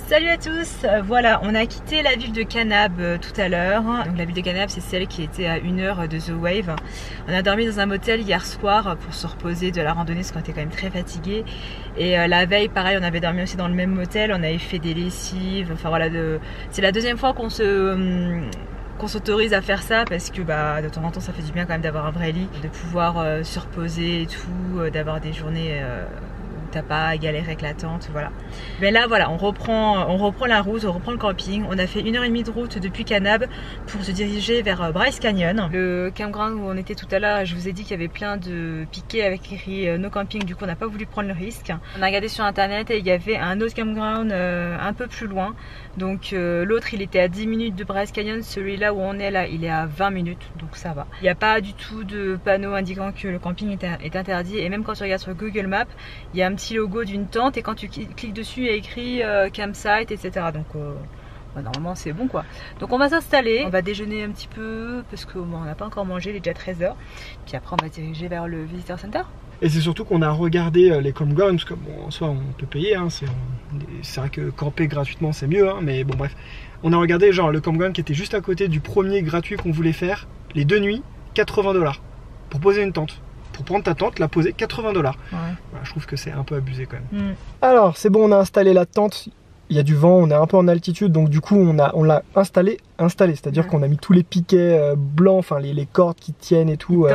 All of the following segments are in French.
Salut à tous, voilà, on a quitté la ville de Kanab tout à l'heure. Donc la ville de Kanab, c'est celle qui était à 1 heure de The Wave. On a dormi dans un motel hier soir pour se reposer de la randonnée parce qu'on était quand même très fatigués. Et la veille, pareil, on avait dormi aussi dans le même motel, on avait fait des lessives. Enfin voilà, c'est la deuxième fois qu'on s'autorise à faire ça parce que de temps en temps ça fait du bien quand même d'avoir un vrai lit, de pouvoir se reposer et tout, d'avoir des journées t'as pas galère avec la tente, voilà. Mais là voilà, on reprend la route, on reprend le camping. On a fait 1h30 de route depuis Kanab pour se diriger vers Bryce Canyon. Le campground où on était tout à l'heure, je vous ai dit qu'il y avait plein de piquets avec écrit no camping, du coup on n'a pas voulu prendre le risque. On a regardé sur internet et il y avait un autre campground un peu plus loin. Donc l'autre il était à 10 minutes de Bryce Canyon, celui-là où on est là il est à 20 minutes, donc ça va. Il n'y a pas du tout de panneau indiquant que le camping est interdit, et même quand tu regardes sur Google Maps, il y a un petit logo d'une tente et quand tu cliques dessus il y a écrit campsite, etc. Donc normalement c'est bon quoi. Donc on va s'installer, on va déjeuner un petit peu parce qu'on n'a pas encore mangé, il est déjà 13h. Puis après on va se diriger vers le Visitor Center. Et c'est surtout qu'on a regardé les campgrounds, parce que bon, en soi on peut payer, hein, c'est vrai que camper gratuitement c'est mieux, hein, mais bon bref. On a regardé genre le campground qui était juste à côté du premier gratuit qu'on voulait faire, les 2 nuits, 80 $. Pour poser une tente. Pour prendre ta tente, la poser 80 $. Ouais. Voilà, je trouve que c'est un peu abusé quand même. Alors c'est bon, on a installé la tente. Il y a du vent, on est un peu en altitude, donc du coup on l'a installé, c'est-à-dire qu'on a mis tous les piquets blancs, enfin les cordes qui tiennent et tout,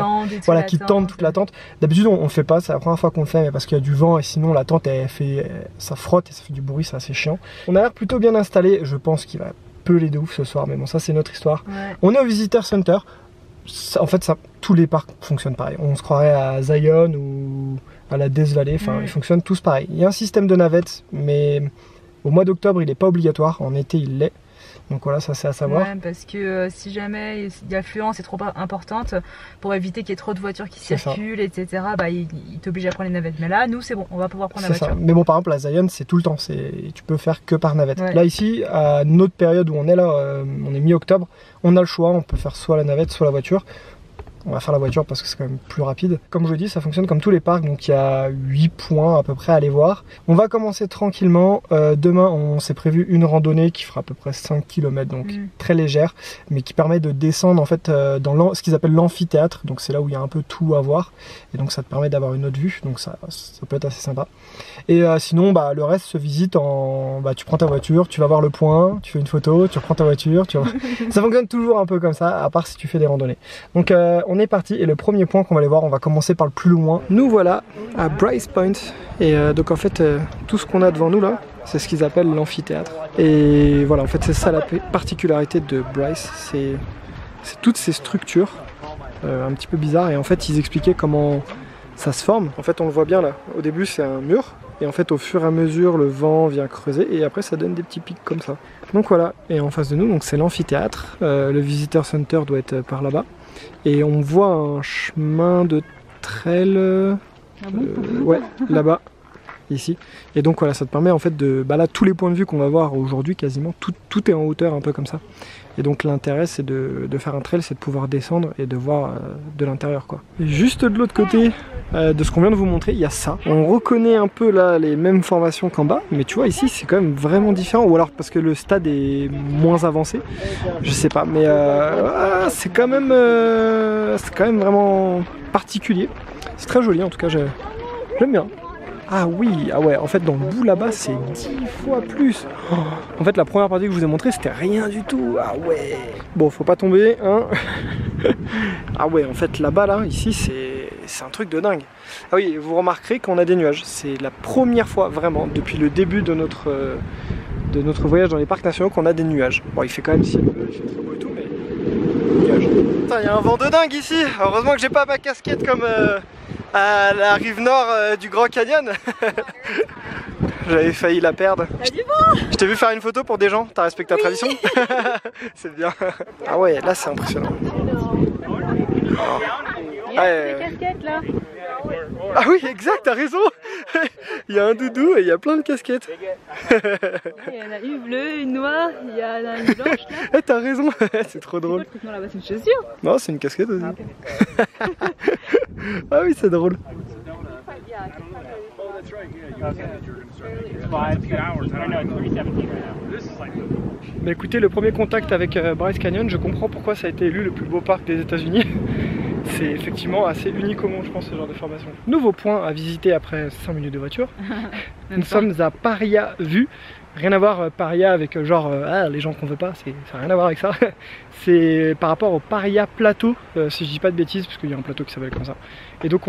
voilà, qui tendent toute la tente. D'habitude on fait pas, c'est la première fois qu'on le fait, mais parce qu'il y a du vent et sinon la tente ça frotte et ça fait du bruit, c'est assez chiant. On a l'air plutôt bien installé, je pense qu'il va peuler de ouf ce soir, mais bon ça c'est notre histoire. Ouais. On est au Visitor Center, en fait tous les parcs fonctionnent pareil, on se croirait à Zion ou à la Death Valley, enfin ils fonctionnent tous pareil. Il y a un système de navette, mais au mois d'octobre, il n'est pas obligatoire, en été, il l'est. Donc voilà, ça c'est à savoir. Ouais, parce que si jamais l'affluence est trop importante, pour éviter qu'il y ait trop de voitures qui circulent, etc., il t'oblige à prendre les navettes. Mais là, nous, c'est bon, on va pouvoir prendre la voiture. Mais bon, par exemple, la Zion, c'est tout le temps, tu peux faire que par navette. Ouais. Là, ici, à notre période où on est là, on est mi-octobre, on a le choix, on peut faire soit la navette, soit la voiture. On va faire la voiture parce que c'est quand même plus rapide. Comme je vous dis, ça fonctionne comme tous les parcs, donc il y a 8 points à peu près à aller voir. On va commencer tranquillement. Demain, on s'est prévu une randonnée qui fera à peu près 5 km, donc très légère, mais qui permet de descendre en fait dans ce qu'ils appellent l'amphithéâtre. Donc c'est là où il y a un peu tout à voir, et donc ça te permet d'avoir une autre vue, donc ça peut être assez sympa. Et sinon, le reste se visite en... tu prends ta voiture, tu vas voir le point, tu fais une photo, tu reprends ta voiture, ça fonctionne toujours un peu comme ça, à part si tu fais des randonnées. Donc on est parti, et le premier point qu'on va aller voir, on va commencer par le plus loin. Nous voilà à Bryce Point, et donc en fait tout ce qu'on a devant nous là, c'est ce qu'ils appellent l'amphithéâtre. Et voilà, en fait c'est ça la particularité de Bryce, c'est toutes ces structures un petit peu bizarres, et en fait ils expliquaient comment ça se forme. En fait on le voit bien là, au début c'est un mur, et en fait au fur et à mesure le vent vient creuser, et après ça donne des petits pics comme ça. Donc voilà, et en face de nous, donc c'est l'amphithéâtre, le Visitor Center doit être par là-bas. Et on voit un chemin de trail, ouais, là-bas, ici. Et donc voilà, ça te permet en fait de... là, tous les points de vue qu'on va voir aujourd'hui, quasiment, tout est en hauteur, un peu comme ça. Et donc l'intérêt, c'est de faire un trail, c'est de pouvoir descendre et de voir de l'intérieur, quoi. Et juste de l'autre côté de ce qu'on vient de vous montrer, il y a ça. On reconnaît un peu là les mêmes formations qu'en bas, mais tu vois ici c'est quand même vraiment différent, ou alors parce que le stade est moins avancé, je sais pas, mais c'est quand même vraiment particulier. C'est très joli en tout cas, j'aime bien. Ah oui, ah ouais, en fait dans le bout là-bas c'est 10 fois plus. Oh, en fait la première partie que je vous ai montré c'était rien du tout. Ah ouais. Bon, faut pas tomber, hein. Ah ouais, en fait là-bas, là, ici c'est un truc de dingue. Ah oui, vous remarquerez qu'on a des nuages. C'est la première fois vraiment depuis le début de notre voyage dans les parcs nationaux qu'on a des nuages. Bon, il fait quand même ciel bleu, il fait très beau et tout, mais nuages. Putain, il y a un vent de dingue ici. Heureusement que j'ai pas ma casquette comme à la rive nord du Grand Canyon. J'avais failli la perdre. Je t'ai vu faire une photo pour des gens, t'as respecté la tradition. C'est bien. Ah ouais, là c'est impressionnant. Ouais. Casquettes là. Ah oui, exact, t'as raison. Il y a un doudou et il y a plein de casquettes. Il y en a une bleue, une noire, il y en a une blanche là. T'as raison, c'est trop drôle. Non, là-bas c'est une chaussure. Non, c'est une casquette aussi. Ah oui, c'est drôle. Bah écoutez, le premier contact avec Bryce Canyon, je comprends pourquoi ça a été élu le plus beau parc des États-Unis. C'est effectivement assez unique au monde, je pense, ce genre de formation. Nouveau point à visiter après 5 minutes de voiture. Nous sommes à Paria Vue. Rien à voir Paria avec genre les gens qu'on veut pas, ça n'a rien à voir avec ça. C'est par rapport au Paria Plateau, si je dis pas de bêtises, parce qu'il y a un plateau qui s'appelle comme ça. Et donc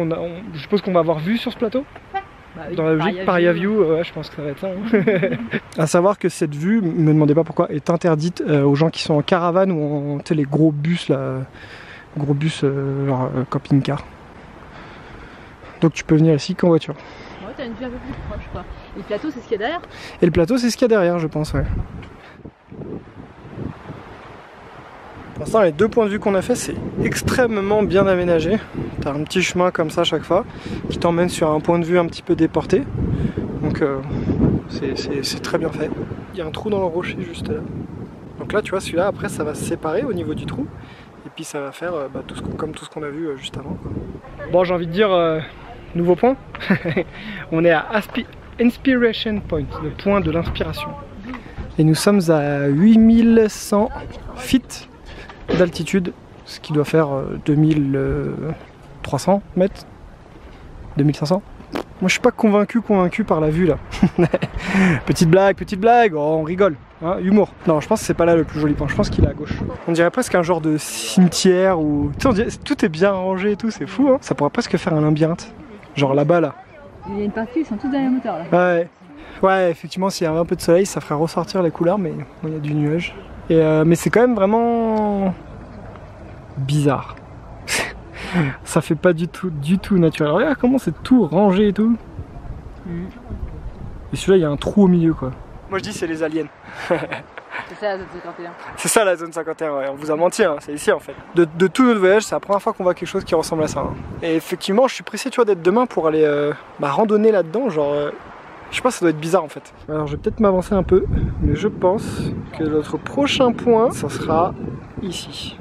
je suppose qu'on va avoir vue sur ce plateau. Bah oui, dans la vue de Paria View, ouais, je pense que ça va être ça. Hein. À savoir que cette vue, me demandez pas pourquoi, est interdite aux gens qui sont en caravane ou en les gros bus là, genre camping-car. Donc tu peux venir ici qu'en voiture. Ouais, t'as une vue un peu plus proche quoi. Et le plateau, c'est ce qu'il y a derrière? Et le plateau, c'est ce qu'il y a derrière, je pense, ouais. Pour l'instant, les deux points de vue qu'on a fait, c'est extrêmement bien aménagé. T'as un petit chemin comme ça à chaque fois qui t'emmène sur un point de vue un petit peu déporté. Donc c'est très bien fait. Il y a un trou dans le rocher juste là. Donc là, tu vois, celui-là, après, ça va se séparer au niveau du trou. Et puis ça va faire comme tout ce qu'on a vu juste avant, quoi. Bon, j'ai envie de dire, nouveau point. On est à Inspiration Point, le point de l'inspiration. Et nous sommes à 8100 feet d'altitude, ce qui doit faire 2300 mètres, 2500. Moi je suis pas convaincu par la vue là. Petite blague, oh, on rigole, hein, humour. Non, je pense que c'est pas là le plus joli point, je pense qu'il est à gauche. On dirait presque un genre de cimetière où tout est bien rangé et tout, c'est fou, hein. Ça pourrait presque faire un labyrinthe, genre là-bas là. Il y a une partie, ils sont tous derrière le moteur là. Ouais, ouais, effectivement, s'il y avait un peu de soleil, ça ferait ressortir les couleurs, mais bon, il y a du nuage. Et mais c'est quand même vraiment bizarre. Ça fait pas du tout naturel. Alors, regarde comment c'est tout rangé et tout. Et celui-là, il y a un trou au milieu, quoi. Moi, je dis c'est les aliens. C'est ça la zone 51. C'est ça la zone 51, ouais. On vous a menti, hein. C'est ici en fait. De tout notre voyage, c'est la première fois qu'on voit quelque chose qui ressemble à ça. Hein. Et effectivement, je suis pressé, tu vois, d'être demain pour aller randonner là-dedans. Genre, je sais pas, ça doit être bizarre en fait. Alors, je vais peut-être m'avancer un peu, mais je pense que notre prochain point, ça sera ici.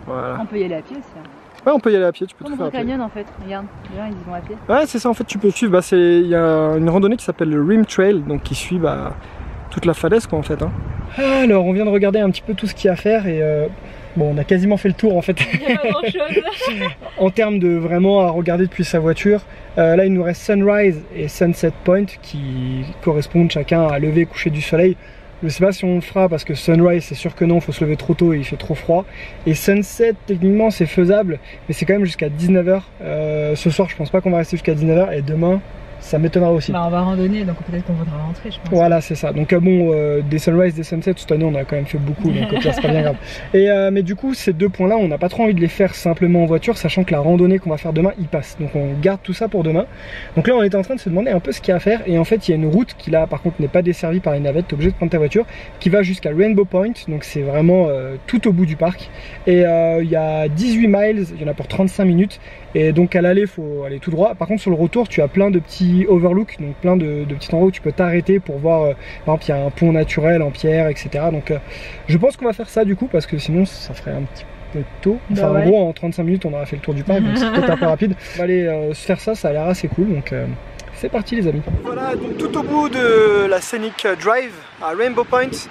Voilà. On peut y aller à pied aussi. Hein. Ouais, on peut y aller à pied, tu peux tout faire à pied. Canyon en fait, regarde, les gens ils y vont à pied. Ouais, c'est ça en fait, tu peux suivre. Il y a une randonnée qui s'appelle le Rim Trail, donc qui suit toute la falaise quoi en fait. Hein. Alors, on vient de regarder un petit peu tout ce qu'il y a à faire et bon, on a quasiment fait le tour en fait. Il n'y a pas grand chose. En termes de vraiment à regarder depuis sa voiture, là il nous reste Sunrise et Sunset Point qui correspondent chacun à lever et coucher du soleil. Je sais pas si on le fera parce que Sunrise c'est sûr que non, il faut se lever trop tôt et il fait trop froid. Et Sunset techniquement c'est faisable, mais c'est quand même jusqu'à 19h. Ce soir je pense pas qu'on va rester jusqu'à 19h et demain ça m'étonnera aussi. Bah on va randonner donc peut-être qu'on voudra rentrer je pense. Voilà c'est ça, donc bon des Sunrise, des Sunsets cette année on a quand même fait beaucoup donc c'est pas bien grave. Et, mais du coup ces deux points là on n'a pas trop envie de les faire simplement en voiture sachant que la randonnée qu'on va faire demain il passe. Donc on garde tout ça pour demain. Donc là on était en train de se demander un peu ce qu'il y a à faire et en fait il y a une route qui là par contre n'est pas desservie par les navettes, tu es obligé de prendre ta voiture qui va jusqu'à Rainbow Point, donc c'est vraiment tout au bout du parc. Et il y a 18 miles, il y en a pour 35 minutes. Et donc à l'aller, il faut aller tout droit. Par contre sur le retour, tu as plein de petits overlooks, donc plein de petits endroits où tu peux t'arrêter pour voir, par exemple il y a un pont naturel en pierre, etc. Donc je pense qu'on va faire ça du coup, parce que sinon ça ferait un petit peu tôt. Enfin en gros en 35 minutes on aura fait le tour du parc, donc c'est peut-être un peu rapide. On va aller se faire ça, ça a l'air assez cool, donc c'est parti les amis. Voilà, donc tout au bout de la Scenic Drive à Rainbow Point,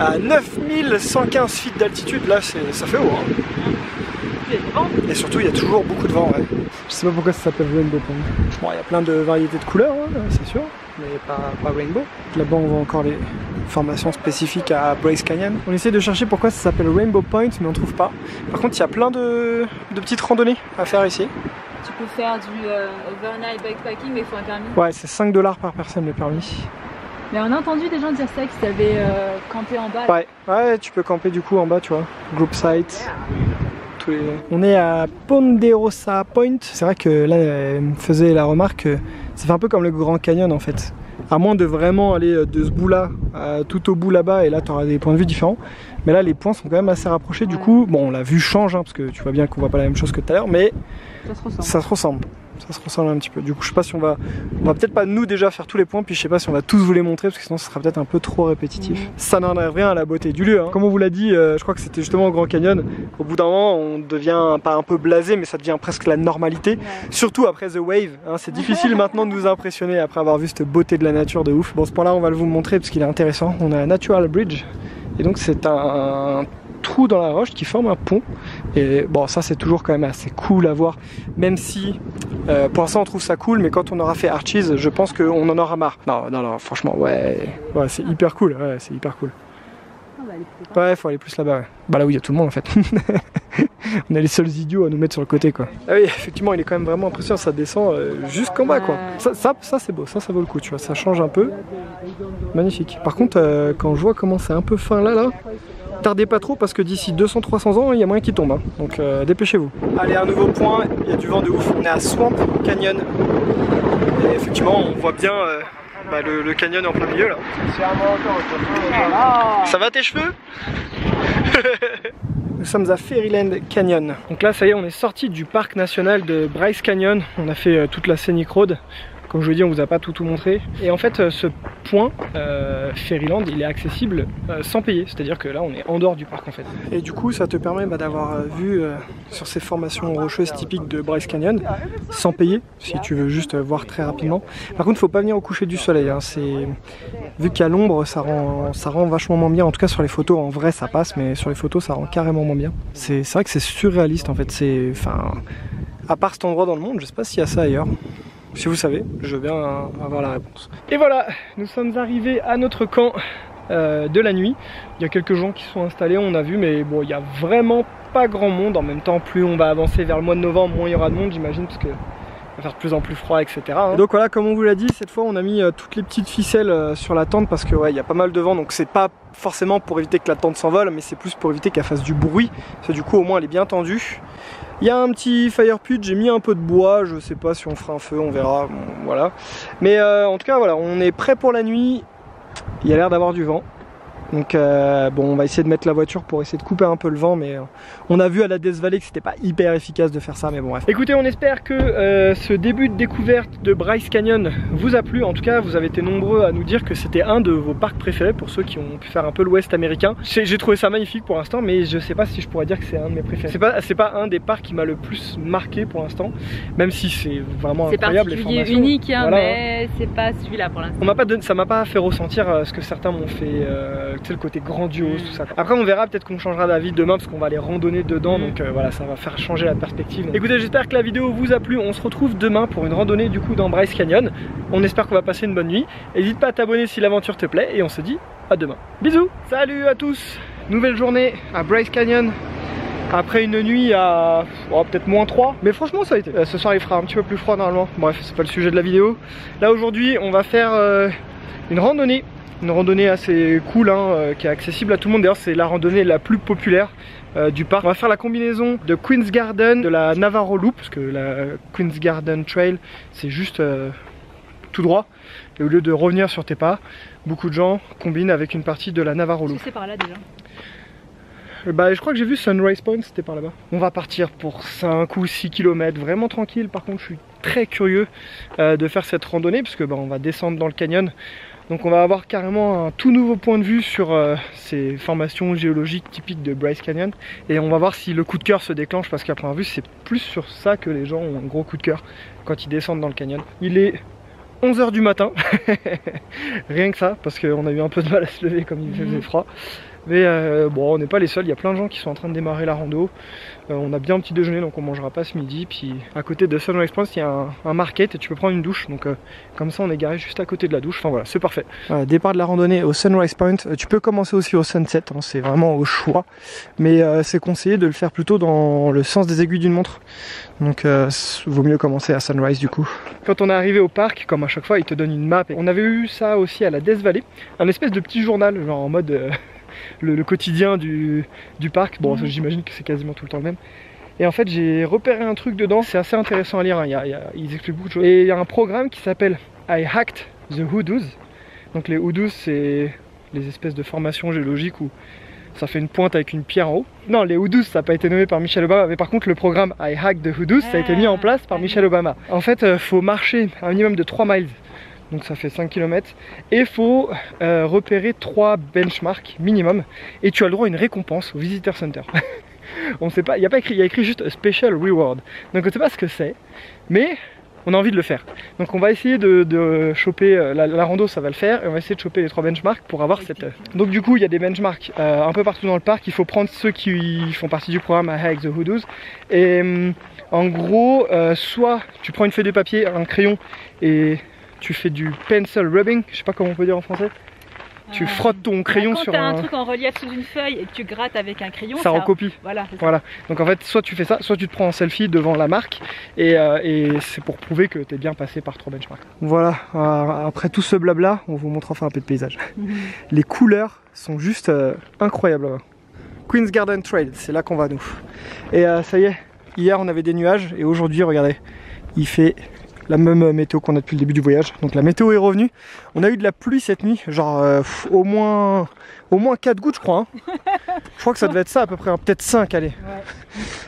à 9115 feet d'altitude, là ça fait haut. Hein. Et surtout il y a toujours beaucoup de vent, ouais. Je sais pas pourquoi ça s'appelle Rainbow Point. Bon, il y a plein de variétés de couleurs, hein, c'est sûr, mais pas Rainbow. Là-bas on voit encore les formations spécifiques à Bryce Canyon. On essaie de chercher pourquoi ça s'appelle Rainbow Point, mais on trouve pas. Par contre il y a plein de petites randonnées à faire ici. Tu peux faire du overnight bikepacking mais il faut un permis. Ouais, c'est 5 $ par personne le permis. Mais on a entendu des gens dire ça, qu'ils avaient campé en bas. Ouais, ouais, tu peux camper du coup en bas, tu vois. Group site. On est à Ponderosa Point. C'est vrai que là, elle me faisait la remarque que ça fait un peu comme le Grand Canyon en fait. À moins de vraiment aller de ce bout là tout au bout là-bas, et là tu auras des points de vue différents. Mais là, les points sont quand même assez rapprochés. Du coup, bon, la vue change, hein, parce que tu vois bien qu'on voit pas la même chose que tout à l'heure, mais ça se ressemble. Ça se ressemble un petit peu. Du coup, je sais pas si on va peut-être pas nous déjà faire tous les points, puis je sais pas si on va tous vous les montrer, parce que sinon ce sera peut-être un peu trop répétitif. Ça n'enlève rien à la beauté du lieu, hein. Comme on vous l'a dit, je crois que c'était justement au Grand Canyon. Au bout d'un moment, on devient pas un peu blasé, mais ça devient presque la normalité. Ouais. Surtout après The Wave, hein. C'est difficile maintenant de nous impressionner après avoir vu cette beauté de la nature de ouf. Bon, ce point-là, on va le vous montrer parce qu'il est intéressant. On a un Natural Bridge, et donc c'est un trou dans la roche qui forme un pont, et bon, ça c'est toujours quand même assez cool à voir, même si pour l'instant on trouve ça cool, mais quand on aura fait Arches, je pense qu'on en aura marre. Non, franchement, ouais c'est hyper cool, ouais, c'est hyper cool. Ouais, faut aller plus là-bas, ouais. Bah là où il y a tout le monde en fait. On est les seuls idiots à nous mettre sur le côté, quoi. Ah oui, effectivement, il est quand même vraiment impressionnant, ça descend jusqu'en bas, quoi. Ça c'est beau, ça vaut le coup, tu vois, ça change un peu. Magnifique. Par contre, quand je vois comment c'est un peu fin là, tardez pas trop parce que d'ici 200-300 ans, il y a moyen qu'il tombe, hein. Donc dépêchez-vous. Allez, un nouveau point, il y a du vent de ouf. On est à Swamp Canyon. Et effectivement, on voit bien le canyon en plein milieu là. Ça va tes cheveux? Nous sommes à Fairyland Canyon. Donc là, ça y est, on est sorti du parc national de Bryce Canyon. On a fait toute la Scenic Road. Comme je vous l'ai dit, on vous a pas tout montré. Et en fait, ce point, Fairyland, il est accessible sans payer. C'est-à-dire que là, on est en dehors du parc en fait. Et du coup, ça te permet d'avoir vue sur ces formations rocheuses typiques de Bryce Canyon, sans payer, si tu veux juste voir très rapidement. Par contre, il faut pas venir au coucher du soleil, hein. Vu qu'il y a l'ombre, ça rend vachement moins bien. En tout cas, sur les photos, en vrai, ça passe, mais sur les photos, ça rend carrément moins bien. C'est vrai que c'est surréaliste en fait. À part cet endroit dans le monde, je sais pas s'il y a ça ailleurs. Si vous savez, je veux bien avoir la réponse. Et voilà, nous sommes arrivés à notre camp de la nuit. Il y a quelques gens qui sont installés, on a vu, mais bon, il n'y a vraiment pas grand monde. En même temps, plus on va avancer vers le mois de novembre, moins il y aura de monde, j'imagine, parce que va faire de plus en plus froid, etc. Hein. Et donc voilà, comme on vous l'a dit, cette fois on a mis toutes les petites ficelles sur la tente parce que ouais, il y a pas mal de vent, donc c'est pas forcément pour éviter que la tente s'envole, mais c'est plus pour éviter qu'elle fasse du bruit. Parce que du coup, au moins, elle est bien tendue. Il y a un petit fire pit, j'ai mis un peu de bois, je sais pas si on fera un feu, on verra, bon, voilà. Mais en tout cas, voilà, on est prêt pour la nuit. Il y a l'air d'avoir du vent. Donc bon, on va essayer de mettre la voiture pour essayer de couper un peu le vent, mais on a vu à la Death Valley que c'était pas hyper efficace de faire ça, mais bon bref. Écoutez, on espère que ce début de découverte de Bryce Canyon vous a plu. En tout cas, vous avez été nombreux à nous dire que c'était un de vos parcs préférés pour ceux qui ont pu faire un peu l'ouest américain. J'ai trouvé ça magnifique pour l'instant, mais je sais pas si je pourrais dire que c'est un de mes préférés. C'est pas un des parcs qui m'a le plus marqué pour l'instant, même si c'est vraiment incroyable. C'est particulier, unique, hein, voilà, mais c'est pas celui-là pour l'instant. Ça m'a pas fait ressentir ce que certains m'ont fait. Le côté grandiose, tout ça. Après on verra, peut-être qu'on changera d'avis demain parce qu'on va aller randonner dedans, donc voilà, ça va faire changer la perspective. Donc, écoutez, j'espère que la vidéo vous a plu. On se retrouve demain pour une randonnée du coup dans Bryce Canyon. On espère qu'on va passer une bonne nuit. N'hésite pas à t'abonner si l'aventure te plaît et on se dit à demain. Bisous, salut à tous. Nouvelle journée à Bryce Canyon après une nuit à peut-être -3, mais franchement ça a été. Ce soir il fera un petit peu plus froid normalement. Bref, c'est pas le sujet de la vidéo. Là aujourd'hui on va faire une randonnée assez cool, hein, qui est accessible à tout le monde. D'ailleurs c'est la randonnée la plus populaire du parc. On va faire la combinaison de Queen's Garden, de la Navarro Loop, parce que la Queen's Garden Trail c'est juste tout droit, et au lieu de revenir sur tes pas, beaucoup de gens combinent avec une partie de la Navarro Loop. C'est par là déjà. Bah, je crois que j'ai vu Sunrise Point, c'était par là-bas. On va partir pour 5 ou 6 km, vraiment tranquille. Par contre je suis très curieux de faire cette randonnée, parce que on va descendre dans le canyon. Donc on va avoir carrément un tout nouveau point de vue sur ces formations géologiques typiques de Bryce Canyon. Et on va voir si le coup de cœur se déclenche, parce qu'à première vue c'est plus sur ça que les gens ont un gros coup de cœur quand ils descendent dans le canyon. Il est 11 h du matin, rien que ça, parce qu'on a eu un peu de mal à se lever comme il faisait froid. Mais bon, on n'est pas les seuls, il y a plein de gens qui sont en train de démarrer la rando. On a bien un petit déjeuner, donc on mangera pas ce midi. Puis à côté de Sunrise Point, il y a un market et tu peux prendre une douche. Donc comme ça, on est garé juste à côté de la douche. Enfin voilà, c'est parfait. Départ de la randonnée au Sunrise Point. Tu peux commencer aussi au Sunset, hein, c'est vraiment au choix. Mais c'est conseillé de le faire plutôt dans le sens des aiguilles d'une montre. Donc vaut mieux commencer à Sunrise du coup. Quand on est arrivé au parc, comme à chaque fois, ils te donnent une map. On avait eu ça aussi à la Death Valley, un espèce de petit journal, genre en mode le quotidien du parc. Bon, j'imagine que c'est quasiment tout le temps le même. Et en fait, j'ai repéré un truc dedans, c'est assez intéressant à lire, hein. Ils expliquent beaucoup de choses. Et il y a un programme qui s'appelle I Hacked the Hoodoos. Donc les hoodoos, c'est les espèces de formations géologiques où Ça fait une pointe avec une pierre en haut. Non, les hoodoos, ça n'a pas été nommé par Michelle Obama, mais par contre le programme I Hack the Hoodoos, ça a été mis en place par Michelle Obama. En fait, faut marcher un minimum de 3 miles, donc ça fait 5 km, et faut repérer 3 benchmarks minimum, et tu as le droit à une récompense au Visitor Center. On sait pas, il n'y a pas écrit, il y a écrit juste a special reward, donc on ne sait pas ce que c'est, mais on a envie de le faire. Donc on va essayer de choper, la rando ça va le faire, et on va essayer de choper les 3 benchmarks pour avoir cette... Donc du coup il y a des benchmarks un peu partout dans le parc, il faut prendre ceux qui font partie du programme I Hack the Hoodoos, et en gros, soit tu prends une feuille de papier, un crayon, et tu fais du pencil rubbing, je sais pas comment on peut dire en français. Tu frottes ton crayon sur un truc en relief sous une feuille et que tu grattes avec un crayon, ça recopie. Voilà. Donc en fait, soit tu fais ça, soit tu te prends en selfie devant la marque, et c'est pour prouver que tu es bien passé par 3 benchmarks. Voilà, après tout ce blabla, on vous montre enfin un peu de paysage. Les couleurs sont juste incroyables. Queen's Garden Trail, c'est là qu'on va nous. Et ça y est, hier on avait des nuages, et aujourd'hui, regardez, il fait la même météo qu'on a depuis le début du voyage. Donc la météo est revenue. On a eu de la pluie cette nuit, genre au moins 4 gouttes je crois. Je crois que ça devait être ça à peu près, peut-être 5, allez. Ouais.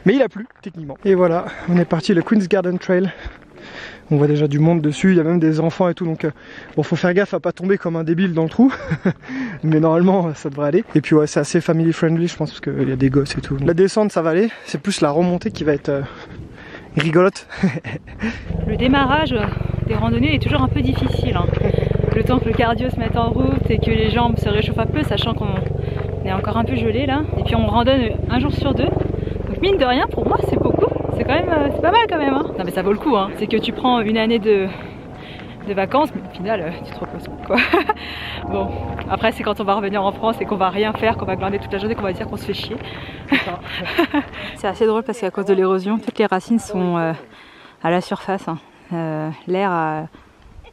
Mais il a plu techniquement. Et voilà, on est parti le Queen's Garden Trail. On voit déjà du monde dessus, il y a même des enfants et tout, donc bon, faut faire gaffe à pas tomber comme un débile dans le trou. Mais normalement ça devrait aller. Et puis ouais, c'est assez family friendly je pense, parce qu'il y a des gosses et tout. La descente ça va aller, c'est plus la remontée qui va être rigolote. Le démarrage des randonnées est toujours un peu difficile, hein. Le temps que le cardio se mette en route et que les jambes se réchauffent un peu, sachant qu'on est encore un peu gelé là. Et puis on randonne un jour sur 2. Donc mine de rien, pour moi c'est beaucoup. C'est quand même, c'est pas mal quand même, hein. Non mais ça vaut le coup, hein. C'est que tu prends une année de vacances, mais au final tu te reposes quoi. Bon, après c'est quand on va revenir en France et qu'on va rien faire, qu'on va glander toute la journée, qu'on va dire qu'on se fait chier. C'est assez drôle parce qu'à cause de l'érosion, toutes les racines sont à la surface, hein. L'air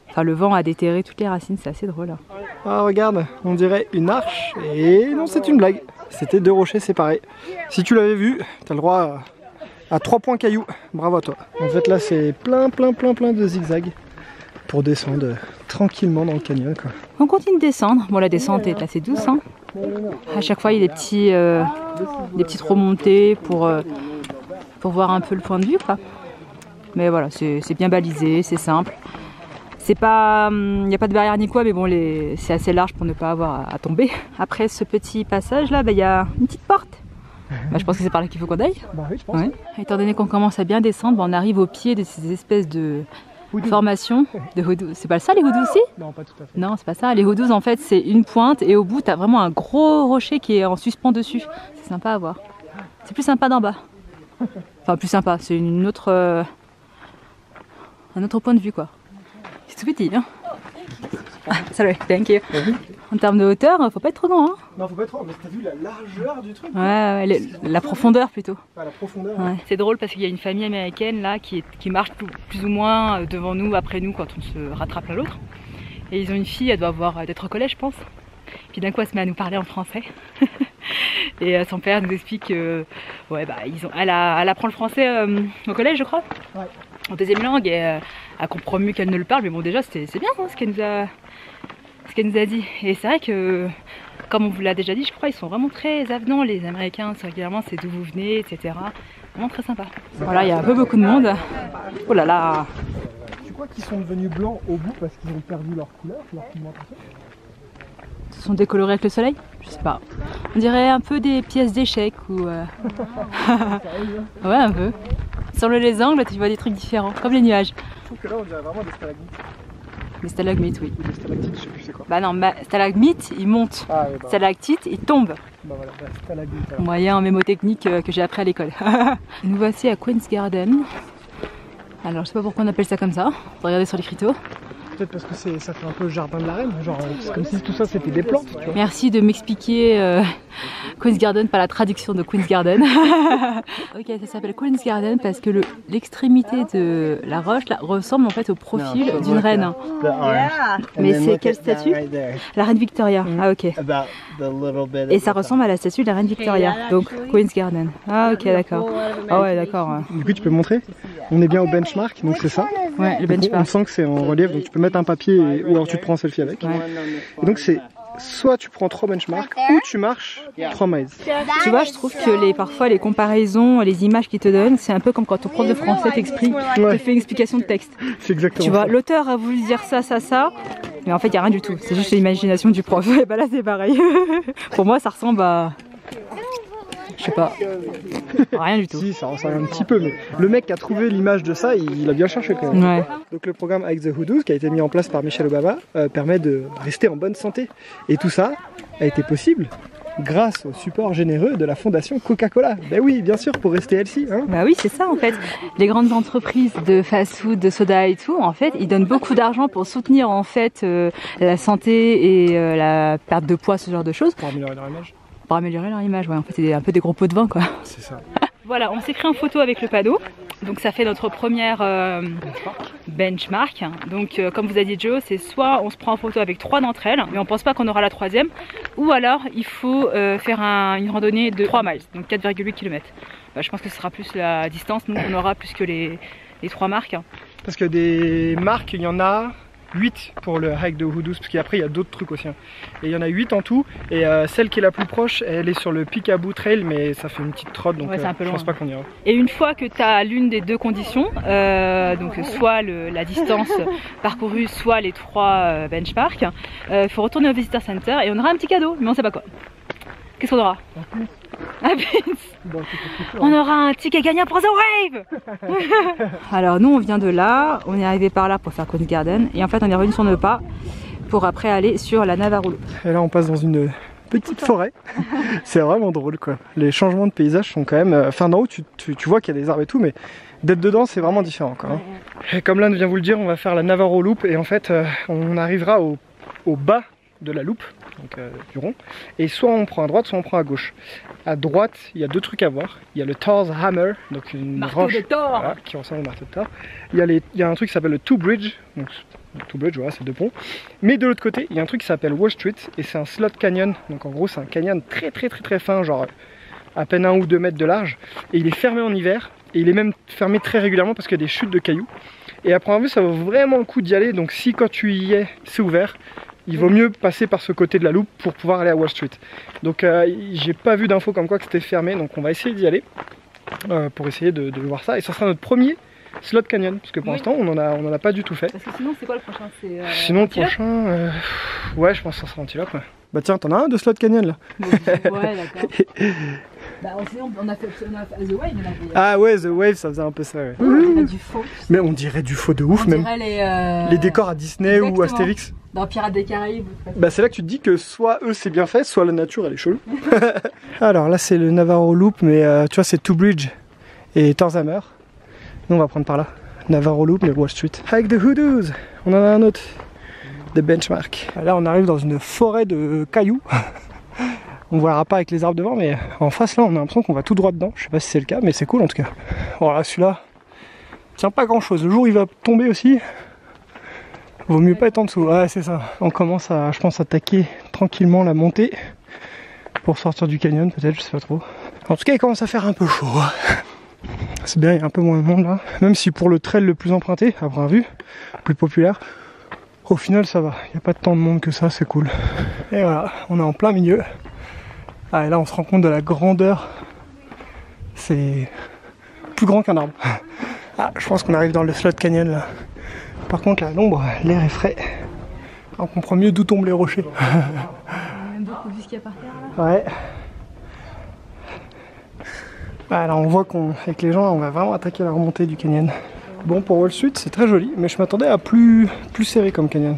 enfin le vent a déterré toutes les racines, c'est assez drôle, hein. Ah regarde, on dirait une arche, et non c'est une blague. C'était 2 rochers séparés. Si tu l'avais vu, t'as le droit à 3 points cailloux. Bravo à toi. En fait là c'est plein de zigzags pour descendre tranquillement dans le canyon, quoi. On continue de descendre. Bon, la descente est assez douce, hein. À chaque fois il y a des petites remontées pour voir un peu le point de vue, quoi. Mais voilà, c'est bien balisé, c'est simple. C'est pas, il n'y a pas de barrière ni quoi, mais bon, c'est assez large pour ne pas avoir à tomber. Après ce petit passage là, il y a une petite porte. Je pense que c'est par là qu'il faut qu'on aille. Bah oui, je pense. Ouais. Étant donné qu'on commence à bien descendre, on arrive au pied de ces espèces de formation de hoodoos. C'est pas ça les hoodoos aussi? Non, pas tout à fait. Non, c'est pas ça. Les hoodoos en fait c'est une pointe et au bout tu as vraiment un gros rocher qui est en suspens dessus. C'est sympa à voir. C'est plus sympa d'en bas. Enfin plus sympa, c'est un autre point de vue quoi. C'est tout petit, hein. Salut, thank you. En termes de hauteur, faut pas être trop grand, hein. Non, faut pas être trop, mais t'as vu la largeur du truc? Ouais, la profondeur plutôt. Ah, la profondeur. Ouais. C'est drôle parce qu'il y a une famille américaine là qui marche plus ou moins devant nous, après nous, quand on se rattrape à l'autre. Et ils ont une fille, elle doit d'être au collège, je pense. Puis d'un coup, elle se met à nous parler en français. Et son père nous explique que, ouais, bah, elle apprend le français au collège, je crois. Ouais. En deuxième langue, et elle comprend mieux qu'elle ne le parle, mais bon, déjà, c'est bien, hein, ce qu'elle nous a dit. Et c'est vrai que, comme on vous l'a déjà dit, je crois, ils sont vraiment très avenants, les Américains, régulièrement, c'est d'où vous venez, etc. Vraiment très sympa. Voilà, il y a un peu beaucoup de monde. Oh là là. Tu crois qu'ils sont devenus blancs au bout parce qu'ils ont perdu leur couleur, leur pigmentation? Ils se sont décolorés avec le soleil? Je sais pas. On dirait un peu des pièces d'échecs ou... Ouais, un peu. Sur les angles, tu vois des trucs différents, comme les nuages. Je trouve que là, on dirait vraiment des stalagmites. Des stalagmites, oui. Des stalactites, je sais plus c'est quoi. Bah non, stalagmites, ils montent. Ah, oui, bah. Stalactites, ils tombent. Bah voilà, bah, stalagmite. Moyen mémotechnique que j'ai appris à l'école. Nous voici à Queen's Garden. Alors, je sais pas pourquoi on appelle ça comme ça. Faut regarder sur l'écriteau. Peut-être parce que ça fait un peu le jardin de la reine, genre c'est comme si tout ça c'était des plantes, tu vois. Merci de m'expliquer Queen's Garden par la traduction de Queen's Garden. Ok, ça s'appelle Queen's Garden parce que l'extrémité de la roche là, ressemble en fait au profil d'une reine. Mais c'est quelle statue? La reine Victoria. Ah ok. Et ça ressemble à la statue de la reine Victoria. Donc Queen's Garden. Ah ok, d'accord. Ah ouais, d'accord. Du coup tu peux montrer? On est bien au benchmark, donc c'est ça. Ouais, le benchmark. On sent que c'est en relief, donc tu peux mettre un papier ou alors tu te prends un selfie avec. Ouais. Et donc c'est soit tu prends 3 benchmarks ou tu marches 3 miles. Tu vois, je trouve que parfois les comparaisons, les images qu'ils te donnent, c'est un peu comme quand ton prof de français t'explique, te fait une explication de texte. C'est exactement tu vois, l'auteur a voulu dire ça, mais en fait il n'y a rien du tout, c'est juste l'imagination du prof. Et bah là c'est pareil. Pour moi ça ressemble à... Je sais pas. Rien du tout. Si, ça ressemble un petit peu, mais le mec qui a trouvé l'image de ça, il a bien cherché quand même. Ouais. Donc le programme Hike the Hoodoos, qui a été mis en place par Michelle Obama, permet de rester en bonne santé. Et tout ça a été possible grâce au support généreux de la fondation Coca-Cola. Ben oui, bien sûr, pour rester healthy. Hein. Bah oui, c'est ça en fait. Les grandes entreprises de fast-food, de soda et tout, en fait, ils donnent beaucoup d'argent pour soutenir en fait la santé et la perte de poids, ce genre de choses. Pour améliorer leur image. Pour améliorer leur image, ouais. En fait, c'est un peu des gros pots de vin, quoi. C'est ça. Voilà, on s'est pris en photo avec le panneau. Donc ça fait notre première benchmark. Donc comme vous a dit Joe, c'est soit on se prend en photo avec 3 d'entre elles, mais on pense pas qu'on aura la 3e, ou alors il faut faire une randonnée de 3 miles, donc 4,8 km. Bah, je pense que ce sera plus la distance, nous on aura plus que les 3 marques. Parce que des marques, il y en a 8 pour le hike de Hoodoos, parce qu'après il y a d'autres trucs aussi. Et il y en a 8 en tout, et celle qui est la plus proche, elle est sur le Picaboo Trail, mais ça fait une petite trotte, donc ouais, je pense pas qu'on ira. Et une fois que tu as l'une des deux conditions, donc soit la distance parcourue, soit les 3 benchmarks, il faut retourner au Visitor Center et on aura un petit cadeau, mais on sait pas quoi. Qu'est-ce qu'on aura? On aura un ticket gagnant pour The Wave. Alors nous on vient de là, on est arrivé par là pour faire Coney Garden et en fait on est revenu sur nos pas pour après aller sur la Navarro Loop. Et là on passe dans une petite forêt. C'est vraiment drôle quoi. Les changements de paysage sont quand même... Enfin d'en haut tu vois qu'il y a des arbres et tout, mais d'être dedans c'est vraiment différent quoi. Hein. Et comme l'Anne vient vous le dire, on va faire la Navarro Loop et en fait on arrivera au bas de la loupe, donc du rond, et soit on prend à droite, soit on prend à gauche. À droite, il y a 2 trucs à voir. Il y a le Thor's Hammer, donc une branche voilà, qui ressemble au marteau de Thor. Il y a un truc qui s'appelle le Two Bridge, donc Two Bridge, voilà, c'est 2 ponts. Mais de l'autre côté, il y a un truc qui s'appelle Wall Street, et c'est un slot canyon, donc en gros c'est un canyon très fin, genre à peine 1 ou 2 mètres de large, et il est fermé en hiver, et il est même fermé très régulièrement parce qu'il y a des chutes de cailloux. Et à première vue, ça vaut vraiment le coup d'y aller, donc si quand tu y es, c'est ouvert, il vaut mieux passer par ce côté de la loupe pour pouvoir aller à Wall Street. Donc j'ai pas vu d'infos comme quoi que c'était fermé, donc on va essayer d'y aller pour essayer de voir ça. Et ça sera notre premier slot canyon, parce que pour l'instant on en a pas du tout fait. Parce que sinon c'est quoi le prochain? Sinon le prochain, ouais je pense que ça sera Antelope. Ouais. Bah tiens, t'en as un de slot canyon là. Ouais d'accord. Bah, sinon, on a fait The Wave. Ah ouais, The Wave, ça faisait un peu ça. Ouais. On dirait du faux. Mais on dirait du faux de ouf même. Les décors à Disney. Exactement. Ou Astérix. Dans Pirates des Caraïbes. Bah c'est là que tu te dis que soit eux c'est bien fait, soit la nature elle est chelou. Alors là c'est le Navarro Loop, mais tu vois c'est Two Bridge et Thor's Hammer. Nous on va prendre par là. Navarro Loop mais Wall Street. Hike the Hoodoos. On en a un autre. De benchmark. Là on arrive dans une forêt de cailloux. On verra pas avec les arbres devant, mais en face là on a l'impression qu'on va tout droit dedans. Je sais pas si c'est le cas, mais c'est cool en tout cas. Voilà, celui-là tient pas grand chose. Le jour où il va tomber aussi, vaut mieux pas être en dessous. Ouais, c'est ça. On commence à, je pense, attaquer tranquillement la montée pour sortir du canyon, peut-être, je sais pas trop. En tout cas, il commence à faire un peu chaud. C'est bien, il y a un peu moins de monde là. Même si pour le trail le plus emprunté, à première vue, plus populaire, au final ça va. Il n'y a pas tant de monde que ça, c'est cool. Et voilà, on est en plein milieu. Ah, et là on se rend compte de la grandeur, c'est plus grand qu'un arbre. Ah, je pense qu'on arrive dans le slot canyon là. Par contre à l'ombre, l'air est frais. On comprend mieux d'où tombent les rochers. On a même beaucoup vu ce qu'il y a par terre là. Ouais. Ah, là on voit qu'avec les gens on va vraiment attaquer la remontée du canyon. Bon, pour Wall Street c'est très joli, mais je m'attendais à plus serré comme canyon.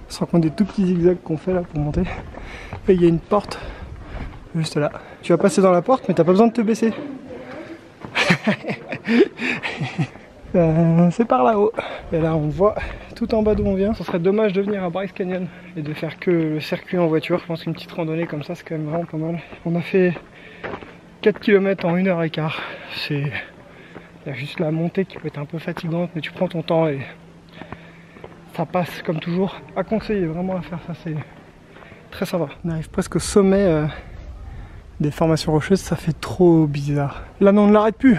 Sans compte des tout petits zigzags qu'on fait là pour monter. Et il y a une porte juste là. Tu vas passer dans la porte, mais t'as pas besoin de te baisser. C'est par là-haut. Et là, on voit tout en bas d'où on vient. Ce serait dommage de venir à Bryce Canyon et de faire que le circuit en voiture. Je pense qu'une petite randonnée comme ça, c'est quand même vraiment pas mal. On a fait 4 km en 1h15. Il y a juste la montée qui peut être un peu fatigante, mais tu prends ton temps et ça passe comme toujours. À conseiller vraiment à faire ça, c'est très sympa. On arrive presque au sommet des formations rocheuses, ça fait trop bizarre. Là non, on ne l'arrête plus.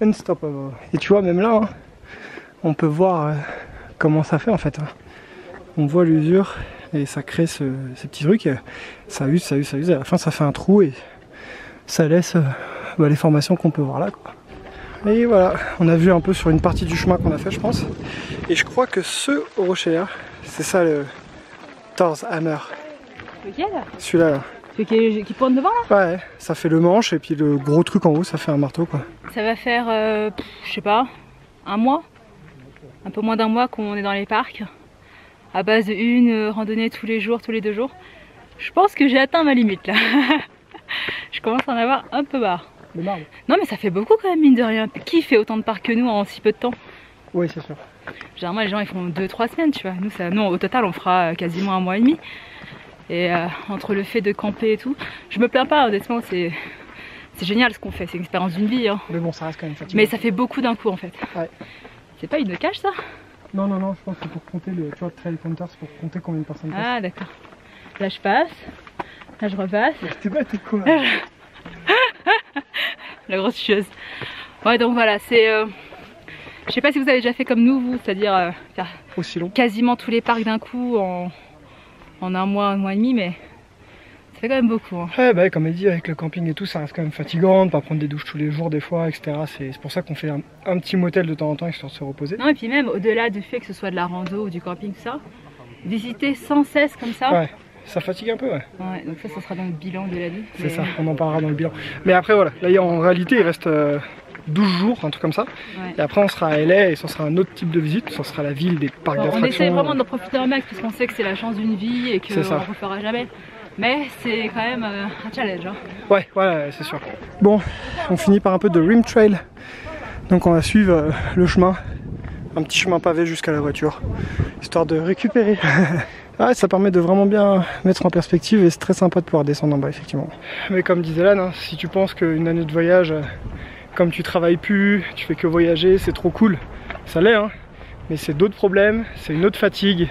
Unstoppable. Et tu vois, même là, hein, on peut voir comment ça fait en fait. Hein. On voit l'usure et ça crée ces petits trucs, et ça use, à la fin ça fait un trou et ça laisse les formations qu'on peut voir là, quoi. Et voilà, on a vu un peu sur une partie du chemin qu'on a fait, je pense. Et je crois que ce rocher là, c'est ça le Thor's Hammer. Lequel? Celui-là là. Celui qui pointe devant là? Ouais, ça fait le manche et puis le gros truc en haut, ça fait un marteau, quoi. Ça va faire, je sais pas, un mois, un peu moins d'un mois qu'on est dans les parcs, à base d'une randonnée tous les jours, tous les 2 jours. Je pense que j'ai atteint ma limite là. Je commence à en avoir un peu marre. Le marbre. Non mais ça fait beaucoup quand même, mine de rien. Qui fait autant de parcs que nous en si peu de temps? Oui, c'est sûr. Généralement les gens ils font 2-3 semaines, tu vois. Nous au total on fera quasiment un mois et demi. Et entre le fait de camper et tout, je me plains pas, honnêtement, c'est génial ce qu'on fait, c'est une expérience d'une vie. Hein. Mais bon, ça reste quand même fatigant. Mais ça fait beaucoup d'un coup en fait. Ouais. C'est pas une cage ça? Non, non, non, je pense que pour compter le trail counter, c'est pour compter combien de personnes passent. Ah d'accord. Là je passe, là je repasse. T'es bête ou quoi? La grosse chose. Ouais donc voilà, c'est... je sais pas si vous avez déjà fait comme nous, vous, c'est-à-dire faire aussi long, quasiment tous les parcs d'un coup en un mois et demi, mais ça fait quand même beaucoup. Hein. Ouais, bah, comme elle dit, avec le camping et tout, ça reste quand même fatigant de pas prendre des douches tous les jours des fois, etc. C'est pour ça qu'on fait un petit motel de temps en temps histoire de se reposer. Non, et puis même au-delà du fait que ce soit de la rando ou du camping, tout ça, visiter sans cesse comme ça. Ouais, ça fatigue un peu, ouais. Ouais, donc ça sera dans le bilan de l'année. C'est ça, on en parlera dans le bilan. Mais après voilà, là en réalité il reste 12 jours, un truc comme ça. Ouais. Et après on sera à LA et ça sera un autre type de visite, ça sera la ville des parcs d'attractions. On essaie vraiment d'en profiter un max parce qu'on sait que c'est la chance d'une vie et qu'on ne le refera jamais. Mais c'est quand même un challenge. Hein. Ouais, ouais, c'est sûr. Bon, on finit par un peu de rim trail. Donc on va suivre le chemin, un petit chemin pavé jusqu'à la voiture, histoire de récupérer. Ah, ça permet de vraiment bien mettre en perspective et c'est très sympa de pouvoir descendre en bas, effectivement. Mais comme disait Lan, hein, si tu penses qu'une année de voyage, comme tu travailles plus, tu fais que voyager, c'est trop cool, ça l'est, hein, mais c'est d'autres problèmes, c'est une autre fatigue.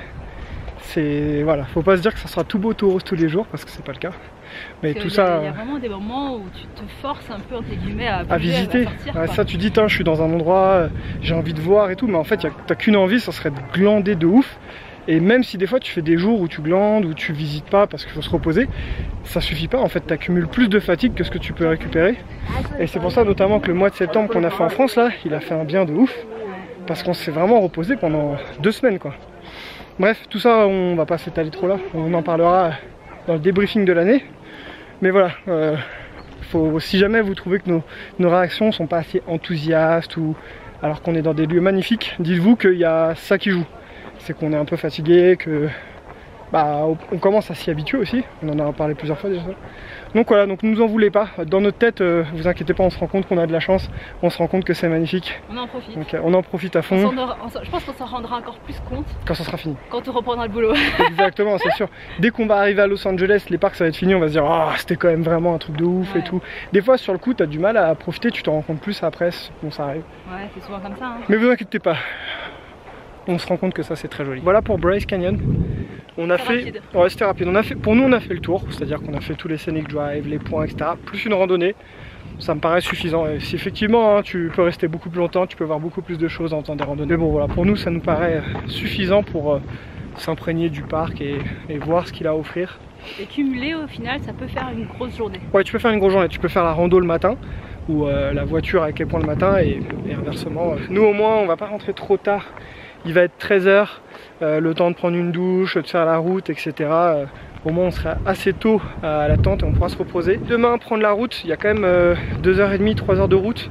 C'est voilà, faut pas se dire que ça sera tout beau, tout rose tous les jours parce que c'est pas le cas. Mais tout ça. Il y a vraiment des moments où tu te forces un peu entre guillemets à bouger, visiter. À sortir, ouais, ça, tu dis, je suis dans un endroit, j'ai envie de voir et tout, mais en fait, t'as qu'une envie, ça serait de glander de ouf. Et même si des fois tu fais des jours où tu glandes, où tu visites pas parce qu'il faut se reposer, ça suffit pas, en fait tu accumules plus de fatigue que ce que tu peux récupérer. Et c'est pour ça notamment que le mois de septembre qu'on a fait en France là, il a fait un bien de ouf. Parce qu'on s'est vraiment reposé pendant 2 semaines quoi. Bref, tout ça on va pas s'étaler trop là, on en parlera dans le débriefing de l'année. Mais voilà, si jamais vous trouvez que nos réactions sont pas assez enthousiastes ou alors qu'on est dans des lieux magnifiques, dites-vous qu'il y a ça qui joue. C'est qu'on est un peu fatigué, que on commence à s'y habituer aussi, on en a parlé plusieurs fois déjà. Donc voilà, donc ne nous en voulez pas, dans notre tête, vous inquiétez pas, on se rend compte qu'on a de la chance, on se rend compte que c'est magnifique. On en profite. Donc on en profite à fond. Je pense qu'on s'en rendra encore plus compte quand ça sera fini. Quand on reprendra le boulot. Exactement, c'est sûr. Dès qu'on va arriver à Los Angeles, les parcs ça va être fini, on va se dire oh, c'était quand même vraiment un truc de ouf et tout. Des fois sur le coup t'as du mal à profiter, tu t'en rends compte plus après, bon ça arrive. Ouais, c'est souvent comme ça. Hein. Mais vous inquiétez pas. On se rend compte que ça c'est très joli. Voilà pour Bryce Canyon. On a fait, rapide. Ouais, c'était rapide. Pour nous on a fait le tour, c'est-à-dire qu'on a fait tous les scenic drive, les points, etc. Plus une randonnée. Ça me paraît suffisant. Et si effectivement hein, tu peux rester beaucoup plus longtemps, tu peux voir beaucoup plus de choses en temps des randonnées. Mais bon voilà, pour nous ça nous paraît suffisant pour s'imprégner du parc et voir ce qu'il a à offrir. Et cumulé au final ça peut faire une grosse journée. Ouais, tu peux faire une grosse journée, tu peux faire la rando le matin ou la voiture avec les points le matin et inversement. Nous au moins on va pas rentrer trop tard. Il va être 13 h, le temps de prendre une douche, de faire la route, etc. Au moins on sera assez tôt à la tente et on pourra se reposer. Demain prendre la route, il y a quand même 2h30, 3 heures de route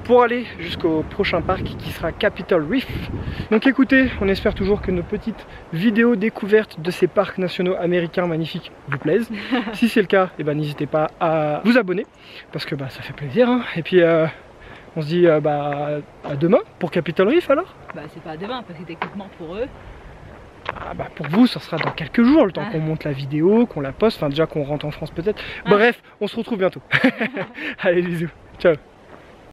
pour aller jusqu'au prochain parc qui sera Capitol Reef. Donc écoutez, on espère toujours que nos petites vidéos découvertes de ces parcs nationaux américains magnifiques vous plaisent. Si c'est le cas, eh ben, n'hésitez pas à vous abonner parce que ça fait plaisir. Hein. Et puis on se dit à demain pour Capitol Reef alors. C'est pas à demain parce que techniquement pour eux. Pour vous, ça sera dans quelques jours, le temps qu'on monte la vidéo, qu'on la poste, enfin déjà qu'on rentre en France peut-être. Bref, on se retrouve bientôt. Allez, bisous, ciao.